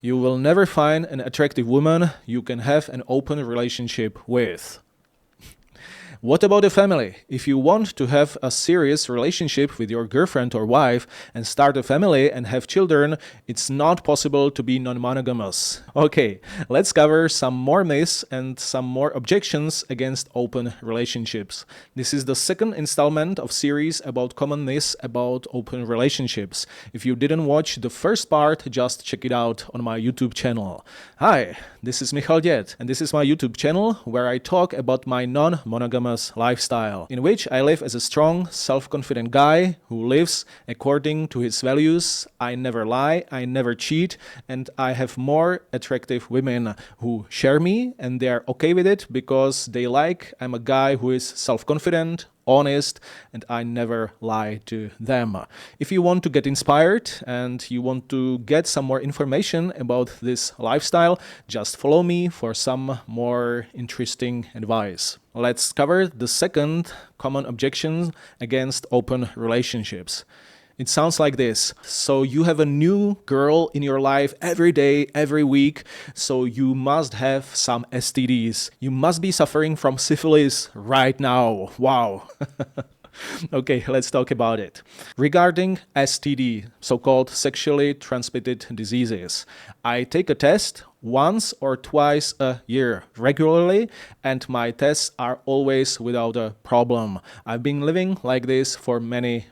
You will never find an attractive woman you can have an open relationship with. What about a family? If you want to have a serious relationship with your girlfriend or wife and start a family and have children, it's not possible to be non-monogamous. Okay, let's cover some more myths and some more objections against open relationships. This is the second installment of series about common myths about open relationships. If you didn't watch the first part, just check it out on my YouTube channel. Hi, this is Michal Diet, and this is my YouTube channel where I talk about my non-monogamous lifestyle, in which I live as a strong, self-confident guy who lives according to his values. I never lie, I never cheat, and I have more attractive women who share me, and they are okay with it because they like I'm a guy who is self-confident, honest, and I never lie to them. If you want to get inspired and you want to get some more information about this lifestyle, just follow me for some more interesting advice. Let's cover the second common objection against open relationships. It sounds like this. So you have a new girl in your life every day, every week, so you must have some STDs. You must be suffering from syphilis right now. Wow. Okay, let's talk about it. Regarding STD, so-called sexually transmitted diseases, I take a test once or twice a year regularly, and my tests are always without a problem. I've been living like this for many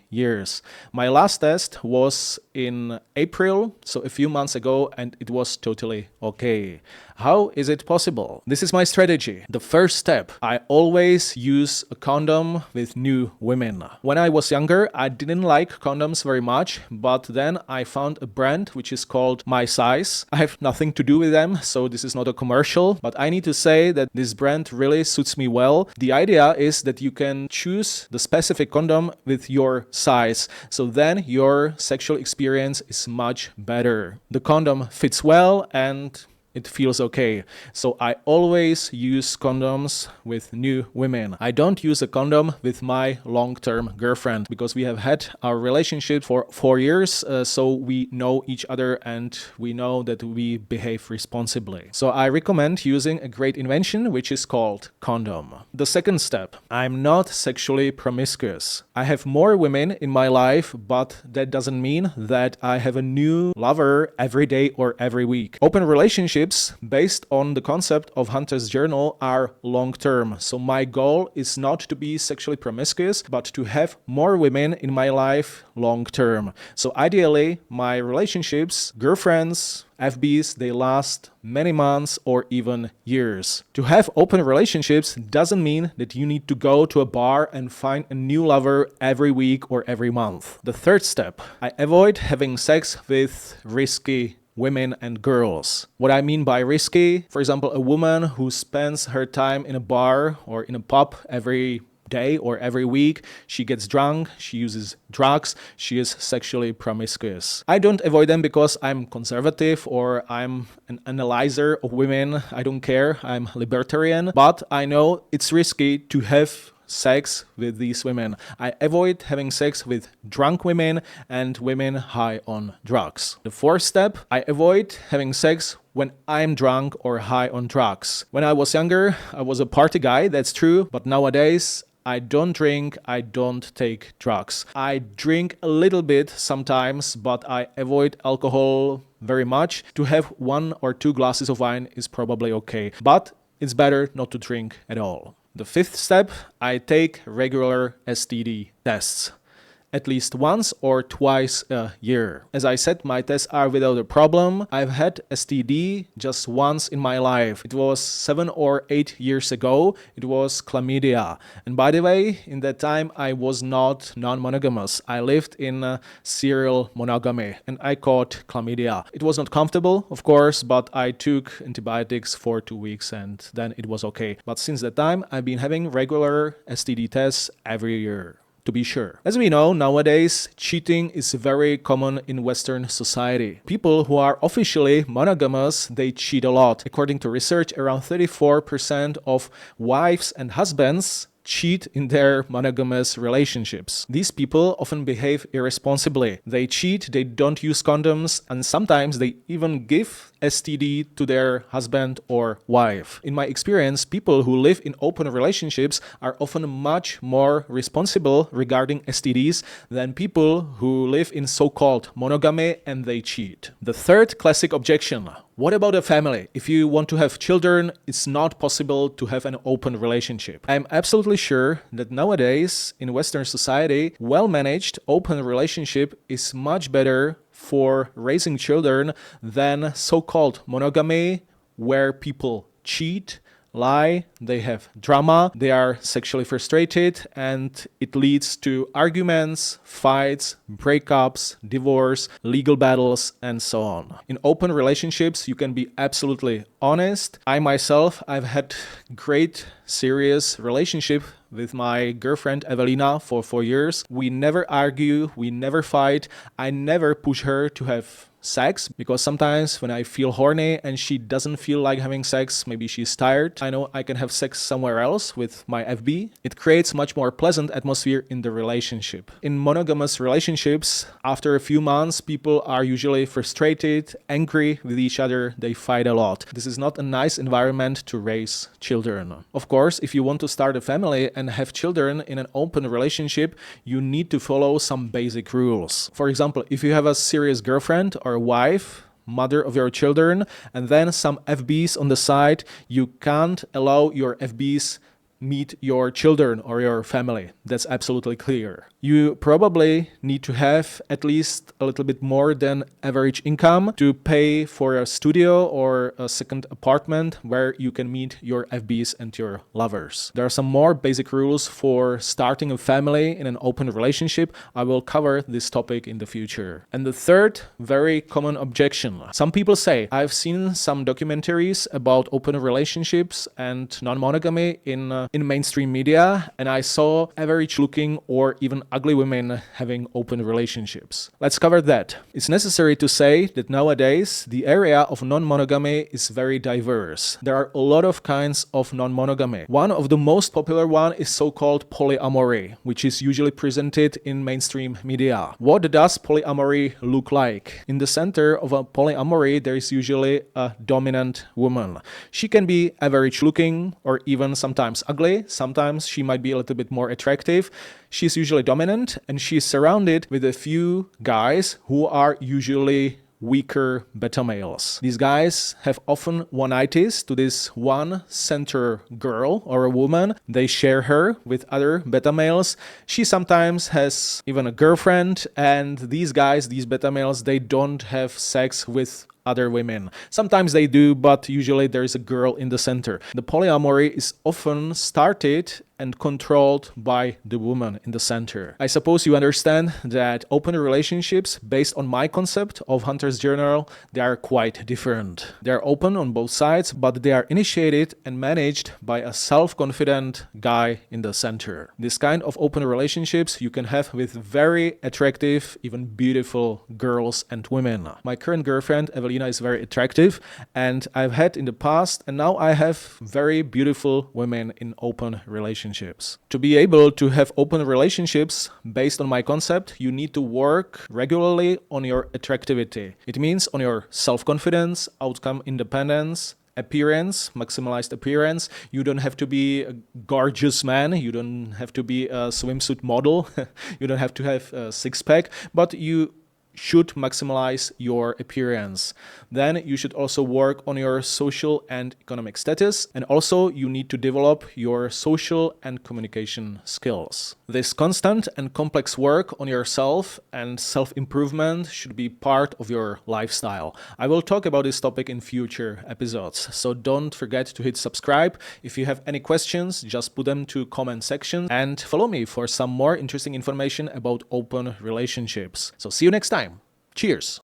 years. My last test was in April, so a few months ago, and it was totally okay. How is it possible? This is my strategy. The first step, I always use a condom with new women. When I was younger, I didn't like condoms very much, but then I found a brand which is called My Size. I have nothing to do with them, so this is not a commercial, but I need to say that this brand really suits me well. The idea is that you can choose the specific condom with your size, so then your sexual experience is much better. The condom fits well and it feels okay. So I always use condoms with new women. I don't use a condom with my long-term girlfriend because we have had our relationship for 4 years, so we know each other and we know that we behave responsibly. So I recommend using a great invention which is called condom. The second step, I'm not sexually promiscuous. I have more women in my life, but that doesn't mean that I have a new lover every day or every week. Open relationships based on the concept of Hunter's Journal are long-term. So my goal is not to be sexually promiscuous, but to have more women in my life long-term. So ideally, my relationships, girlfriends, FBs, they last many months or even years. To have open relationships doesn't mean that you need to go to a bar and find a new lover every week or every month. The third step, I avoid having sex with risky women and girls. What I mean by risky, for example, a woman who spends her time in a bar or in a pub every day or every week, she gets drunk, she uses drugs, she is sexually promiscuous. I don't avoid them because I'm conservative or I'm an analyzer of women. I don't care, I'm libertarian, but I know it's risky to have sex with these women. I avoid having sex with drunk women and women high on drugs. The fourth step, I avoid having sex when I'm drunk or high on drugs. When I was younger, I was a party guy, that's true, but nowadays I don't drink, I don't take drugs. I drink a little bit sometimes, but I avoid alcohol very much. To have 1 or 2 glasses of wine is probably okay, but it's better not to drink at all. The fifth step, I take regular STD tests. At least once or twice a year. As I said, my tests are without a problem. I've had STD just once in my life. It was 7 or 8 years ago. It was chlamydia. And by the way, in that time, I was not non-monogamous. I lived in serial monogamy and I caught chlamydia. It was not comfortable, of course, but I took antibiotics for 2 weeks and then it was okay. But since that time, I've been having regular STD tests every year. To be sure. As we know, nowadays, cheating is very common in Western society. People who are officially monogamous, they cheat a lot. According to research, around 34% of wives and husbands cheat in their monogamous relationships. These people often behave irresponsibly. They cheat, they don't use condoms, and sometimes they even give STD to their husband or wife. In my experience, people who live in open relationships are often much more responsible regarding STDs than people who live in so-called monogamy and they cheat. The third classic objection: what about a family? If you want to have children, it's not possible to have an open relationship. I'm absolutely sure that nowadays in Western society, well-managed open relationship is much better for raising children than so-called monogamy, where people cheat, lie, they have drama, they are sexually frustrated, and it leads to arguments, fights, breakups, divorce, legal battles, and so on. In open relationships, you can be absolutely honest. I've had great, serious relationship with my girlfriend Evelina for 4 years. We never argue, we never fight. I never push her to have sex, because sometimes when I feel horny and she doesn't feel like having sex, maybe she's tired, I know I can have sex somewhere else with my FB. It creates much more pleasant atmosphere in the relationship. In monogamous relationships, after a few months, people are usually frustrated, angry with each other, they fight a lot. This is not a nice environment to raise children. Of course, if you want to start a family and have children in an open relationship, you need to follow some basic rules. For example, if you have a serious girlfriend or wife, mother of your children, and then some FBs on the side, you can't allow your FBs meet your children or your family. That's absolutely clear. You probably need to have at least a little bit more than average income to pay for a studio or a second apartment where you can meet your FBs and your lovers. There are some more basic rules for starting a family in an open relationship. I will cover this topic in the future. And the third very common objection. Some people say, I've seen some documentaries about open relationships and non-monogamy in mainstream media, and I saw average looking or even ugly women having open relationships. Let's cover that. It's necessary to say that nowadays the area of non-monogamy is very diverse. There are a lot of kinds of non-monogamy. One of the most popular one is so-called polyamory, which is usually presented in mainstream media. What does polyamory look like? In the center of a polyamory, there is usually a dominant woman. She can be average looking or even sometimes ugly. Sometimes she might be a little bit more attractive. She's usually dominant and she's surrounded with a few guys who are usually weaker beta males. These guys have often one-itis to this one center girl or a woman. They share her with other beta males. She sometimes has even a girlfriend, and these guys, these beta males, they don't have sex with other women. Sometimes they do, but usually there is a girl in the center. The polyamory is often started and controlled by the woman in the center. I suppose you understand that open relationships, based on my concept of Hunter's Journal, they are quite different. They are open on both sides, but they are initiated and managed by a self-confident guy in the center. This kind of open relationships you can have with very attractive, even beautiful girls and women. My current girlfriend, Evelina, is very attractive, and I've had in the past, and now I have very beautiful women in open relationships. To be able to have open relationships, based on my concept, you need to work regularly on your attractivity. It means on your self-confidence, outcome independence, appearance, maximalized appearance. You don't have to be a gorgeous man. You don't have to be a swimsuit model. You don't have to have a six-pack, but you should maximize your appearance. Then you should also work on your social and economic status, and also you need to develop your social and communication skills. This constant and complex work on yourself and self-improvement should be part of your lifestyle. I will talk about this topic in future episodes, so don't forget to hit subscribe. If you have any questions, just put them to comment section and follow me for some more interesting information about open relationships. So see you next time. Cheers!